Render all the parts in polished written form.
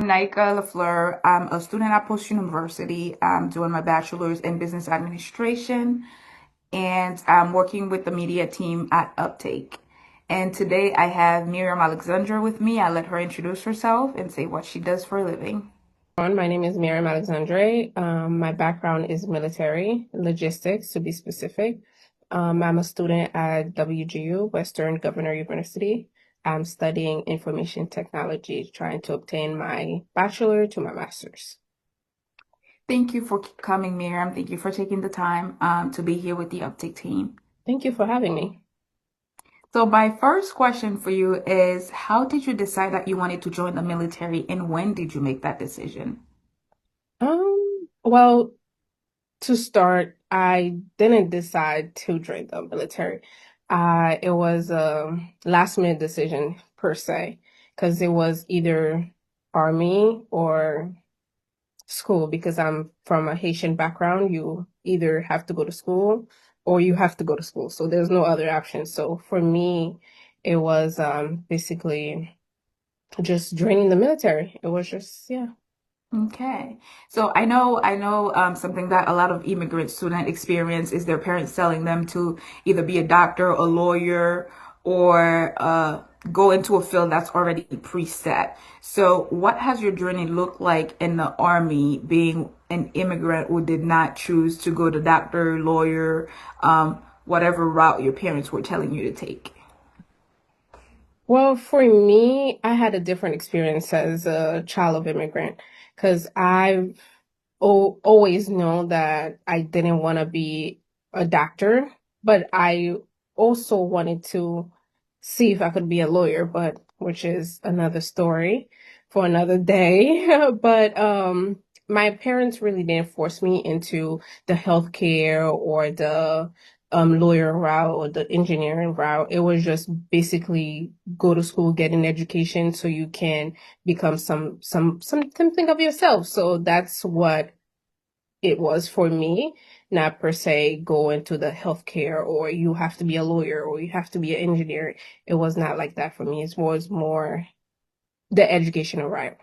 Neica Lafleur. I'm a student at Post University. I'm doing my bachelor's in business administration, and I'm working with the media team at Upptik. And today I have Myriame Alexandre with me. I let her introduce herself and say what she does for a living. My name is Myriame Alexandre. My background is military logistics, to be specific. I'm a student at WGU, Western Governor University. I'm studying information technology, trying to obtain my bachelor to my master's. Thank you for coming, Miriam. Thank you for taking the time to be here with the Uptick team. Thank you for having me. So my first question for you is, how did you decide that you wanted to join the military and when did you make that decision? Well, to start, I didn't decide to join the military. It was a last minute decision per se, because it was either army or school. Because I'm from a Haitian background, you either have to go to school or you have to go to school. So there's no other option. So for me, it was basically just joining the military. It was just, yeah. Okay. So I know something that a lot of immigrant student experience is their parents telling them to either be a doctor, a lawyer, or go into a field that's already preset. So what has your journey looked like in the army being an immigrant who did not choose to go to doctor, lawyer, whatever route your parents were telling you to take? Well, for me, I had a different experience as a child of immigrant because I've always known that I didn't want to be a doctor, but I also wanted to see if I could be a lawyer, but which is another story for another day. But my parents really didn't force me into the healthcare or the lawyer route or the engineering route. It was just basically go to school, get an education so you can become something of yourself. So that's what it was for me, not per se go into the healthcare or you have to be a lawyer or you have to be an engineer. It was not like that for me. It was more the educational route.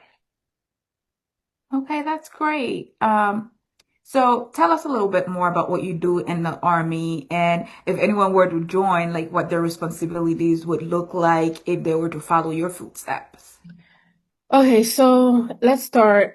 Okay, that's great. So tell us a little bit more about what you do in the army and if anyone were to join, like what their responsibilities would look like if they were to follow your footsteps. Okay, so let's start.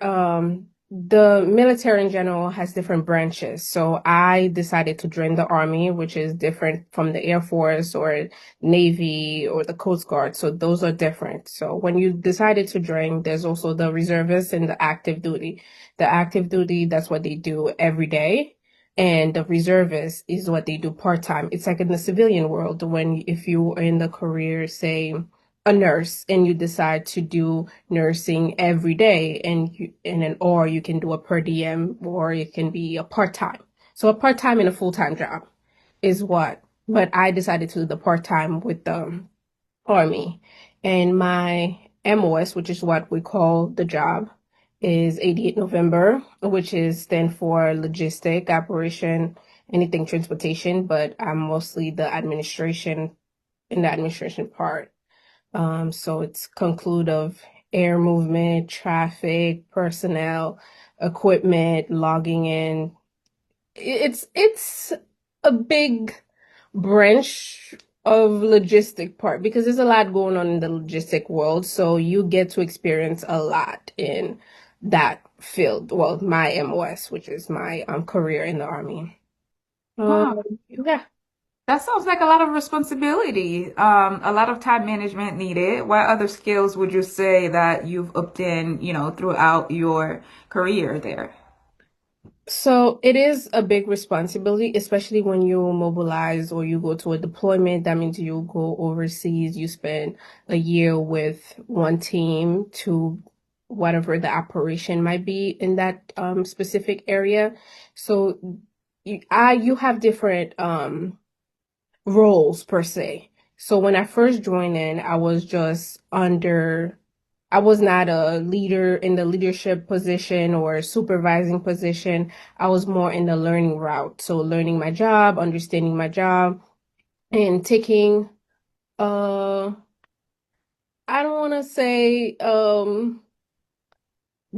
The military in general has different branches. So I decided to join the army, which is different from the Air Force or Navy or the Coast Guard. So those are different. So when you decided to join, there's also the reservists and the active duty. The active duty, that's what they do every day. And the reservist is what they do part-time. It's like in the civilian world when if you are in the career, say, a nurse and you decide to do nursing every day and then or you can do a per diem or it can be a part-time. So a part-time and a full-time job is what, but I decided to do the part-time with the army. And my MOS, which is what we call the job, is 88 November, which is stand for logistic operation, anything transportation, but I'm mostly the administration in the administration part. So it's conclude of air movement, traffic, personnel, equipment, logging in. It's a big branch of logistic part because there's a lot going on in the logistic world. So you get to experience a lot in that field. Well, my MOS, which is my career in the army. Wow, Yeah. that sounds like a lot of responsibility, a lot of time management needed. What other skills would you say that you've obtained, throughout your career there? So it is a big responsibility, especially when you mobilize or you go to a deployment. That means you go overseas, you spend a year with one team to whatever the operation might be in that specific area. So you have different roles per se. So when I first joined in, I was not a leader in the leadership position or supervising position. I was more in the learning route. So learning my job, understanding my job, and taking, uh, I don't want to say,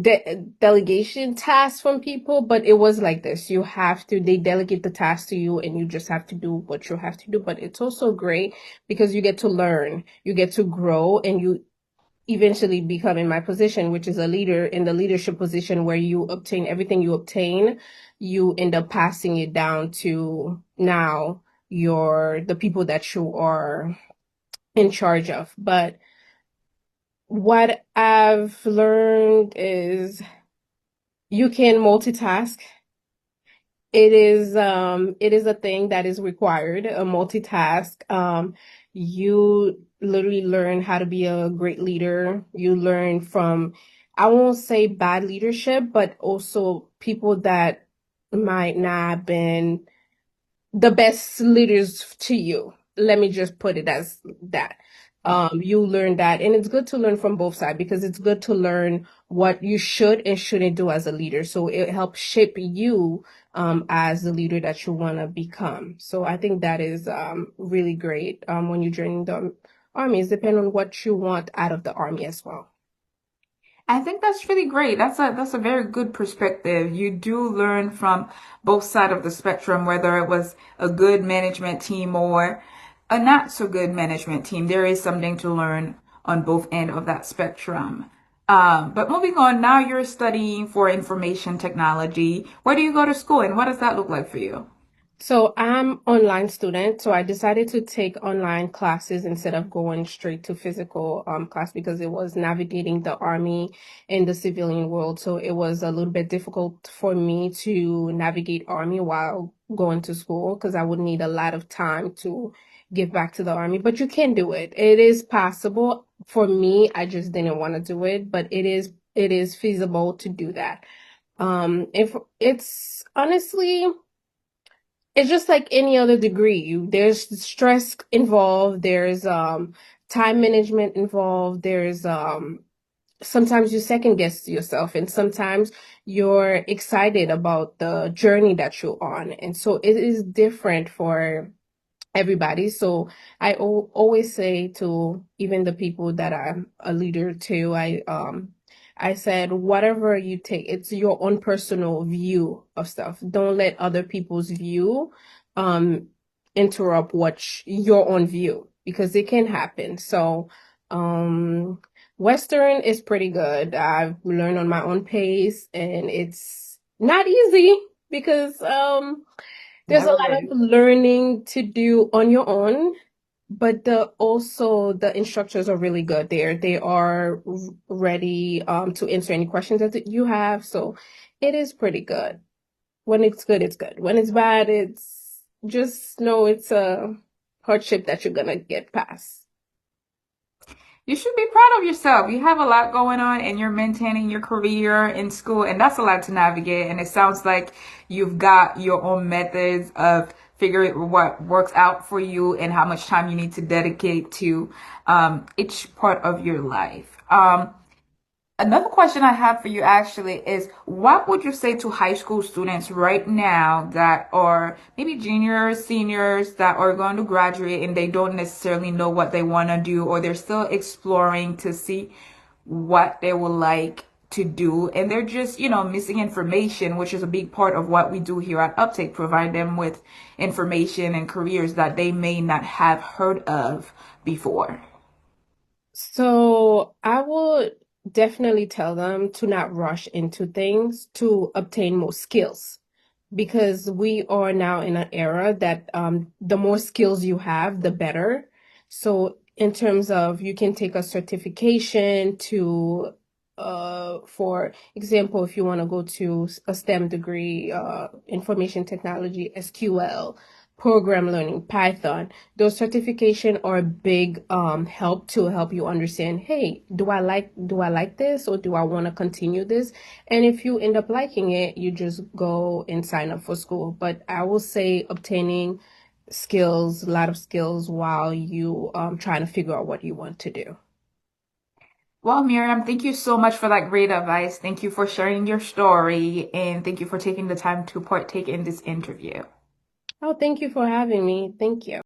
delegation tasks from people, but it was like this. They delegate the task to you and you just have to do what you have to do. But it's also great because you get to learn, you get to grow, and you eventually become in my position, which is a leader in the leadership position where you obtain everything you obtain, you end up passing it down to now the people that you are in charge of. But what I've learned is you can multitask. It is a thing that is required, a multitask. You literally learn how to be a great leader. You learn from, I won't say bad leadership, but also people that might not have been the best leaders to you. Let me just put it as that. You learn that, and it's good to learn from both sides because it's good to learn what you should and shouldn't do as a leader. So it helps shape you as the leader that you want to become. So I think that is really great when you join the army. It's depending on what you want out of the army as well. I think that's really great. That's a very good perspective. You do learn from both sides of the spectrum, whether it was a good management team or a not so good management team. There is something to learn on both end of that spectrum. But moving on, now you're studying for information technology. Where do you go to school and what does that look like for you? So I'm online student, so I decided to take online classes instead of going straight to physical class because it was navigating the army and the civilian world. So it was a little bit difficult for me to navigate army while going to school because I would need a lot of time to give back to the army. But you can do it. It is possible. For me, I just didn't want to do it, but it is feasible to do that. If it's honestly it's just like any other degree. There's stress involved, there's time management involved, there's sometimes you second guess yourself and sometimes you're excited about the journey that you're on. And so it is different for everybody. So always say to even the people that I'm a leader to, I said whatever you take, it's your own personal view of stuff. Don't let other people's view um interrupt your own view because it can happen. So Western is pretty good. I've learned on my own pace and it's not easy because there's a Never lot of is. learning to do on your own, but the instructors are really good there. They are ready to answer any questions that you have. So it is pretty good. When it's good, it's good. When it's bad, it's just know it's a hardship that you're gonna get past. You should be proud of yourself. You have a lot going on and you're maintaining your career in school, and that's a lot to navigate. And it sounds like you've got your own methods of figuring what works out for you and how much time you need to dedicate to each part of your life. Another question I have for you actually is what would you say to high school students right now that are maybe juniors, seniors that are going to graduate and they don't necessarily know what they want to do or they're still exploring to see what they would like to do and they're just, missing information, which is a big part of what we do here at Uptake, provide them with information and careers that they may not have heard of before. So I would definitely tell them to not rush into things to obtain more skills because we are now in an era that the more skills you have, the better. So in terms of you can take a certification to for example, if you want to go to a STEM degree, information technology, SQL, program learning, Python, those certification are a big help to help you understand, hey, do I like this or do I want to continue this? And if you end up liking it, you just go and sign up for school. But I will say obtaining skills, a lot of skills while you trying to figure out what you want to do. Well, Miriam, thank you so much for that great advice. Thank you for sharing your story and thank you for taking the time to partake in this interview. Oh, thank you for having me. Thank you.